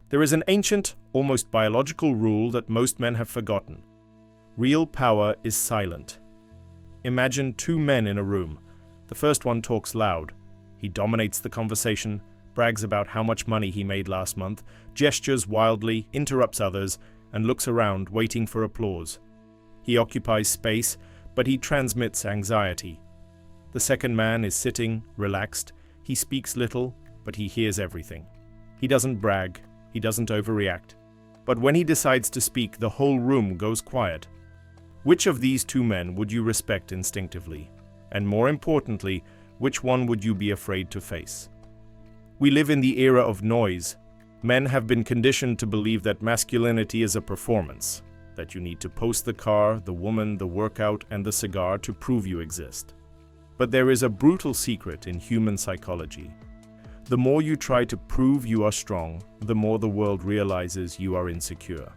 There is an ancient, almost biological rule that most men have forgotten. Real power is silent. Imagine two men in a room. The first one talks loud. He dominates the conversation, brags about how much money he made last month, gestures wildly, interrupts others, and looks around, waiting for applause. He occupies space, but he transmits anxiety. The second man is sitting, relaxed. He speaks little, but he hears everything. He doesn't brag, he doesn't overreact. But when he decides to speak, the whole room goes quiet. Which of these two men would you respect instinctively? And more importantly, which one would you be afraid to face? We live in the era of noise. Men have been conditioned to believe that masculinity is a performance, that you need to post the car, the woman, the workout, and the cigar to prove you exist. But there is a brutal secret in human psychology. The more you try to prove you are strong, the more the world realizes you are insecure.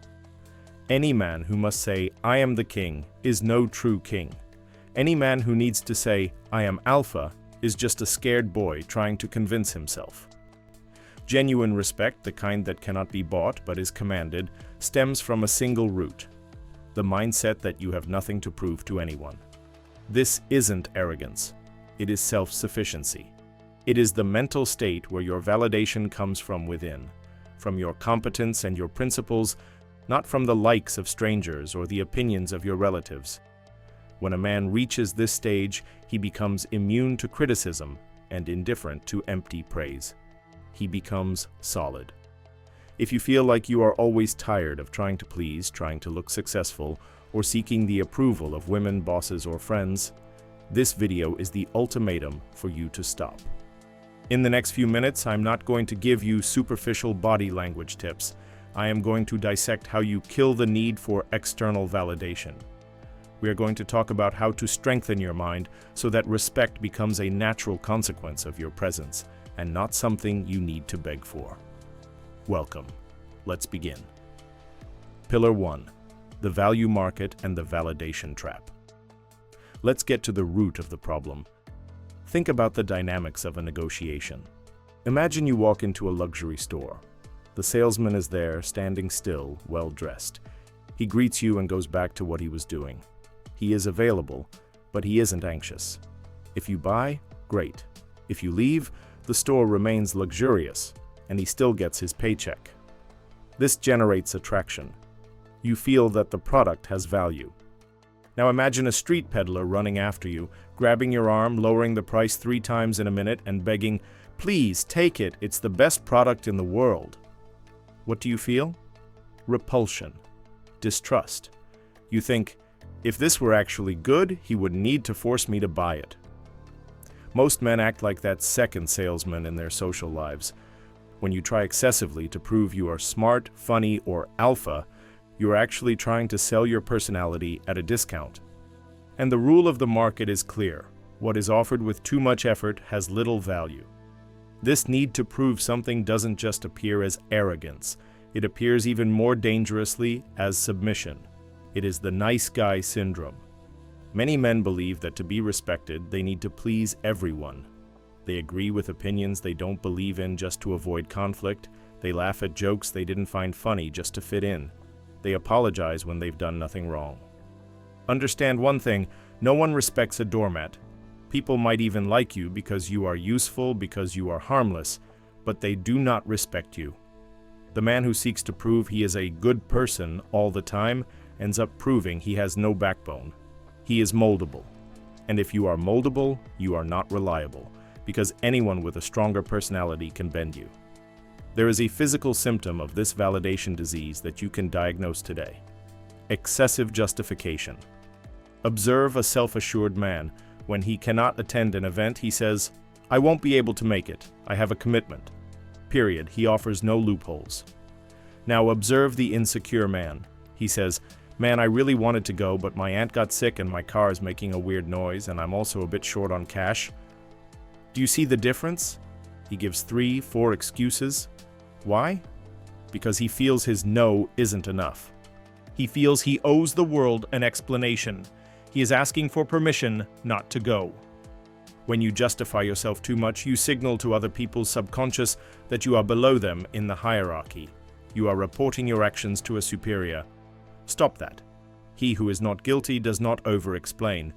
Any man who must say, "I am the king," is no true king. Any man who needs to say, "I am alpha," is just a scared boy trying to convince himself. Genuine respect, the kind that cannot be bought but is commanded, stems from a single root: the mindset that you have nothing to prove to anyone. This isn't arrogance. It is self-sufficiency. It is the mental state where your validation comes from within, from your competence and your principles, not from the likes of strangers or the opinions of your relatives. When a man reaches this stage, he becomes immune to criticism and indifferent to empty praise. He becomes solid. If you feel like you are always tired of trying to please, trying to look successful, or seeking the approval of women, bosses, or friends, this video is the ultimatum for you to stop. In the next few minutes, I'm not going to give you superficial body language tips. I am going to dissect how you kill the need for external validation. We are going to talk about how to strengthen your mind so that respect becomes a natural consequence of your presence and not something you need to beg for. Welcome. Let's begin. Pillar 1. The value market and the validation trap. Let's get to the root of the problem. Think about the dynamics of a negotiation. Imagine you walk into a luxury store. The salesman is there, standing still, well-dressed. He greets you and goes back to what he was doing. He is available, but he isn't anxious. If you buy, great. If you leave, the store remains luxurious, and he still gets his paycheck. This generates attraction. You feel that the product has value. Now imagine a street peddler running after you, grabbing your arm, lowering the price 3 times in a minute, and begging, "Please, take it, it's the best product in the world." What do you feel? Repulsion. Distrust. You think, if this were actually good, he would need to force me to buy it. Most men act like that second salesman in their social lives. When you try excessively to prove you are smart, funny, or alpha, you are actually trying to sell your personality at a discount. And the rule of the market is clear. What is offered with too much effort has little value. This need to prove something doesn't just appear as arrogance. It appears even more dangerously as submission. It is the nice guy syndrome. Many men believe that to be respected, they need to please everyone. They agree with opinions they don't believe in just to avoid conflict. They laugh at jokes they didn't find funny just to fit in. They apologize when they've done nothing wrong. Understand one thing, no one respects a doormat. People might even like you because you are useful, because you are harmless, but they do not respect you. The man who seeks to prove he is a good person all the time ends up proving he has no backbone. He is moldable. And if you are moldable, you are not reliable, because anyone with a stronger personality can bend you. There is a physical symptom of this validation disease that you can diagnose today: excessive justification. Observe a self-assured man. When he cannot attend an event, he says, "I won't be able to make it. I have a commitment." Period. He offers no loopholes. Now observe the insecure man. He says, "Man, I really wanted to go, but my aunt got sick and my car is making a weird noise, and I'm also a bit short on cash." Do you see the difference? He gives 3, 4 excuses. Why? Because he feels his no isn't enough. He feels he owes the world an explanation. He is asking for permission not to go. When you justify yourself too much, you signal to other people's subconscious that you are below them in the hierarchy. You are reporting your actions to a superior. Stop that. He who is not guilty does not over-explain.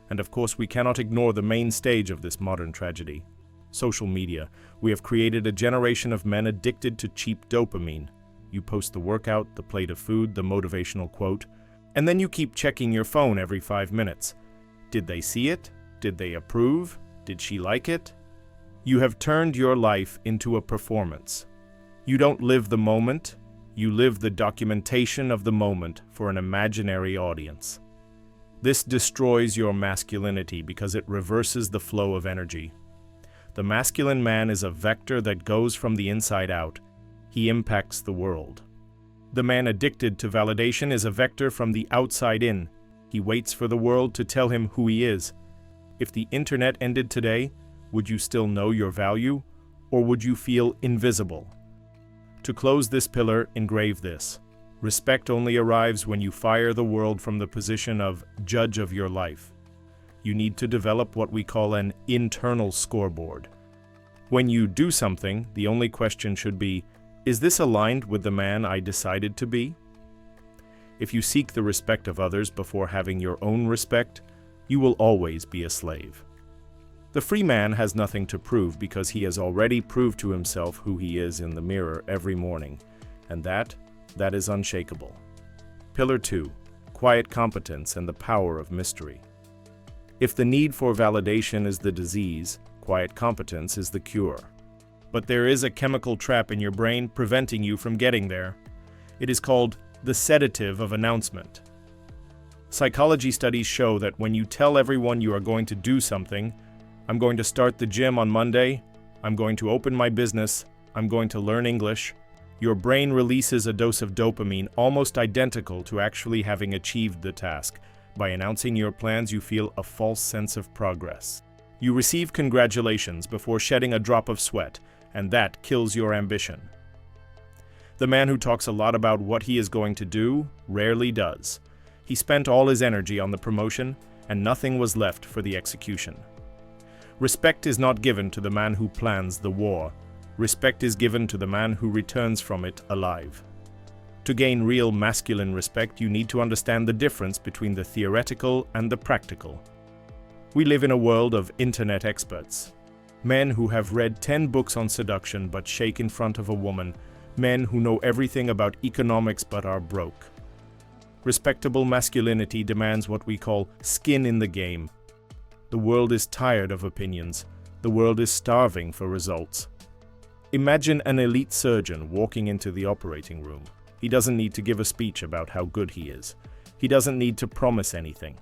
And of course, we cannot ignore the main stage of this modern tragedy. Social media. We have created a generation of men addicted to cheap dopamine. You post the workout, the plate of food, the motivational quote, and then you keep checking your phone every 5 minutes. Did they see it? Did they approve? Did she like it? You have turned your life into a performance. You don't live the moment, you live the documentation of the moment for an imaginary audience. This destroys your masculinity because it reverses the flow of energy. The masculine man is a vector that goes from the inside out. He impacts the world. The man addicted to validation is a vector from the outside in. He waits for the world to tell him who he is. If the internet ended today, would you still know your value, or would you feel invisible? To close this pillar, engrave this. Respect only arrives when you fire the world from the position of judge of your life. You need to develop what we call an internal scoreboard. When you do something, the only question should be, is this aligned with the man I decided to be? If you seek the respect of others before having your own respect, you will always be a slave. The free man has nothing to prove because he has already proved to himself who he is in the mirror every morning, and that is unshakable. Pillar 2. Quiet competence and the power of mystery. If the need for validation is the disease, quiet competence is the cure. But there is a chemical trap in your brain preventing you from getting there. It is called the sedative of announcement. Psychology studies show that when you tell everyone you are going to do something, I'm going to start the gym on Monday, I'm going to open my business, I'm going to learn English, your brain releases a dose of dopamine almost identical to actually having achieved the task. By announcing your plans, you feel a false sense of progress. You receive congratulations before shedding a drop of sweat, and that kills your ambition. The man who talks a lot about what he is going to do rarely does. He spent all his energy on the promotion, and nothing was left for the execution. Respect is not given to the man who plans the war. Respect is given to the man who returns from it alive. To gain real masculine respect, you need to understand the difference between the theoretical and the practical. We live in a world of internet experts. Men who have read 10 books on seduction but shake in front of a woman. Men who know everything about economics but are broke. Respectable masculinity demands what we call skin in the game. The world is tired of opinions. The world is starving for results. Imagine an elite surgeon walking into the operating room. He doesn't need to give a speech about how good he is. He doesn't need to promise anything.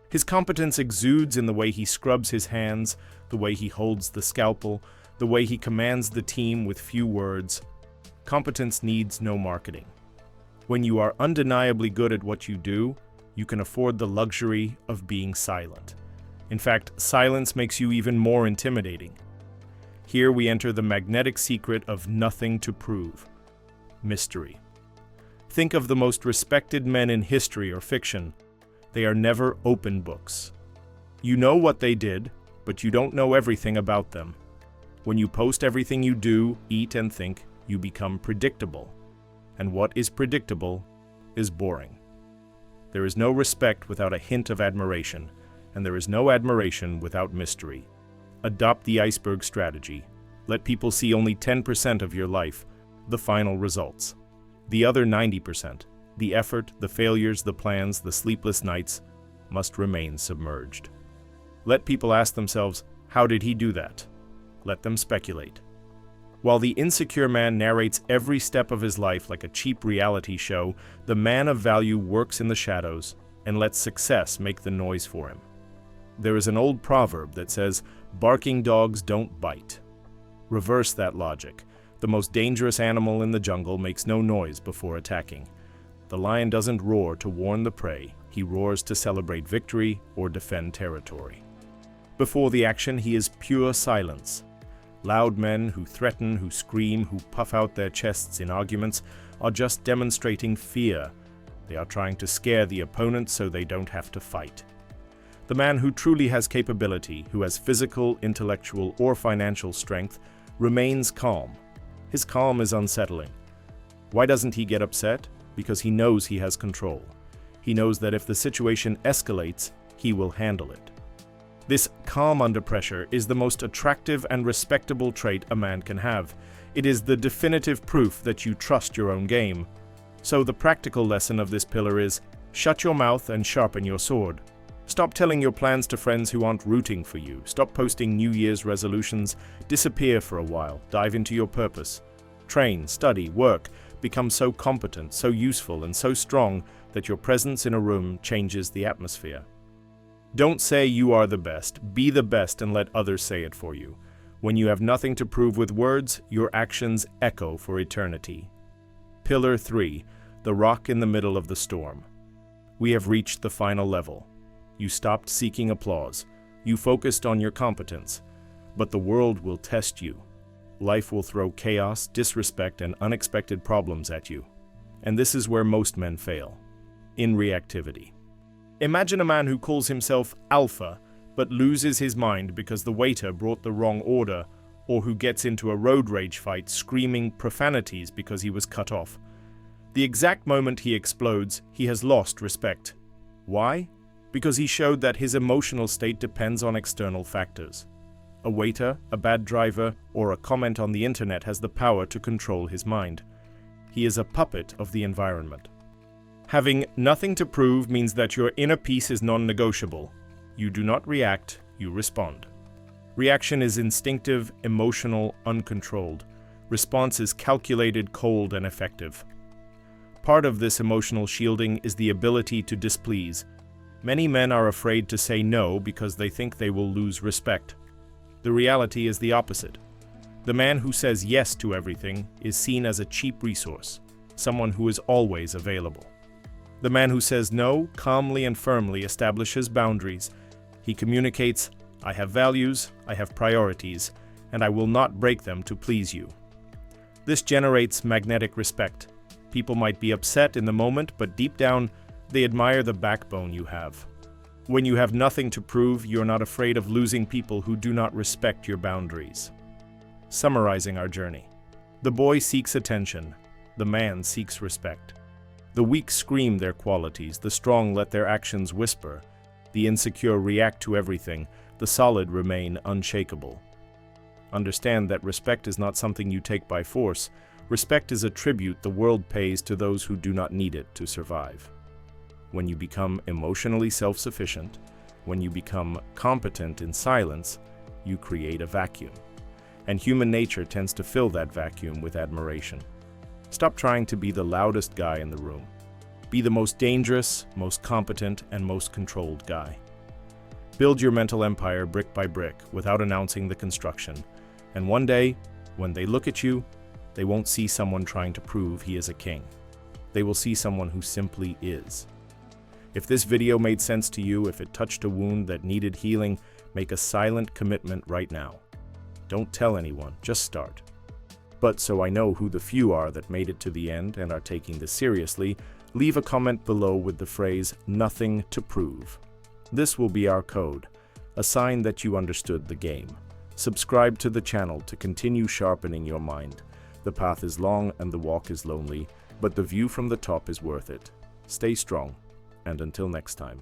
His competence exudes in the way he scrubs his hands, the way he holds the scalpel, the way he commands the team with few words. Competence needs no marketing. When you are undeniably good at what you do, you can afford the luxury of being silent. In fact, silence makes you even more intimidating. Here we enter the magnetic secret of nothing to prove. Mystery. Think of the most respected men in history or fiction. They are never open books. You know what they did, but you don't know everything about them. When you post everything you do, eat, and think, you become predictable. And what is predictable is boring. There is no respect without a hint of admiration, and there is no admiration without mystery. Adopt the iceberg strategy. Let people see only 10% of your life, the final results. The other 90%, the effort, the failures, the plans, the sleepless nights, must remain submerged. Let people ask themselves, how did he do that? Let them speculate. While the insecure man narrates every step of his life like a cheap reality show, the man of value works in the shadows and lets success make the noise for him. There is an old proverb that says, barking dogs don't bite. Reverse that logic. The most dangerous animal in the jungle makes no noise before attacking. The lion doesn't roar to warn the prey, he roars to celebrate victory or defend territory. Before the action, he is pure silence. Loud men who threaten, who scream, who puff out their chests in arguments are just demonstrating fear. They are trying to scare the opponent so they don't have to fight. The man who truly has capability, who has physical, intellectual, or financial strength, remains calm. His calm is unsettling. Why doesn't he get upset? Because he knows he has control. He knows that if the situation escalates, he will handle it. This calm under pressure is the most attractive and respectable trait a man can have. It is the definitive proof that you trust your own game. So the practical lesson of this pillar is, shut your mouth and sharpen your sword. Stop telling your plans to friends who aren't rooting for you. Stop posting New Year's resolutions. Disappear for a while. Dive into your purpose. Train, study, work. Become so competent, so useful, and so strong that your presence in a room changes the atmosphere. Don't say you are the best. Be the best and let others say it for you. When you have nothing to prove with words, your actions echo for eternity. Pillar 3. The rock in the middle of the storm. We have reached the final level. You stopped seeking applause. You focused on your competence. But the world will test you. Life will throw chaos, disrespect, and unexpected problems at you. And this is where most men fail. In reactivity. Imagine a man who calls himself Alpha, but loses his mind because the waiter brought the wrong order, or who gets into a road rage fight screaming profanities because he was cut off. The exact moment he explodes, he has lost respect. Why? Because he showed that his emotional state depends on external factors. A waiter, a bad driver, or a comment on the internet has the power to control his mind. He is a puppet of the environment. Having nothing to prove means that your inner peace is non-negotiable. You do not react, you respond. Reaction is instinctive, emotional, uncontrolled. Response is calculated, cold, and effective. Part of this emotional shielding is the ability to displease. Many men are afraid to say no because they think they will lose respect. The reality is the opposite. The man who says yes to everything is seen as a cheap resource, someone who is always available. The man who says no calmly and firmly establishes boundaries. He communicates, I have values, I have priorities, and I will not break them to please you. This generates magnetic respect. People might be upset in the moment, but deep down, they admire the backbone you have. When you have nothing to prove, you're not afraid of losing people who do not respect your boundaries. Summarizing our journey. The boy seeks attention. The man seeks respect. The weak scream their qualities. The strong let their actions whisper. The insecure react to everything. The solid remain unshakable. Understand that respect is not something you take by force. Respect is a tribute the world pays to those who do not need it to survive. When you become emotionally self-sufficient, when you become competent in silence, you create a vacuum. And human nature tends to fill that vacuum with admiration. Stop trying to be the loudest guy in the room. Be the most dangerous, most competent, and most controlled guy. Build your mental empire brick by brick without announcing the construction. And one day, when they look at you, they won't see someone trying to prove he is a king. They will see someone who simply is. If this video made sense to you, if it touched a wound that needed healing, make a silent commitment right now. Don't tell anyone, just start. But so I know who the few are that made it to the end and are taking this seriously, leave a comment below with the phrase, "nothing to prove." This will be our code, a sign that you understood the game. Subscribe to the channel to continue sharpening your mind. The path is long and the walk is lonely, but the view from the top is worth it. Stay strong, and until next time.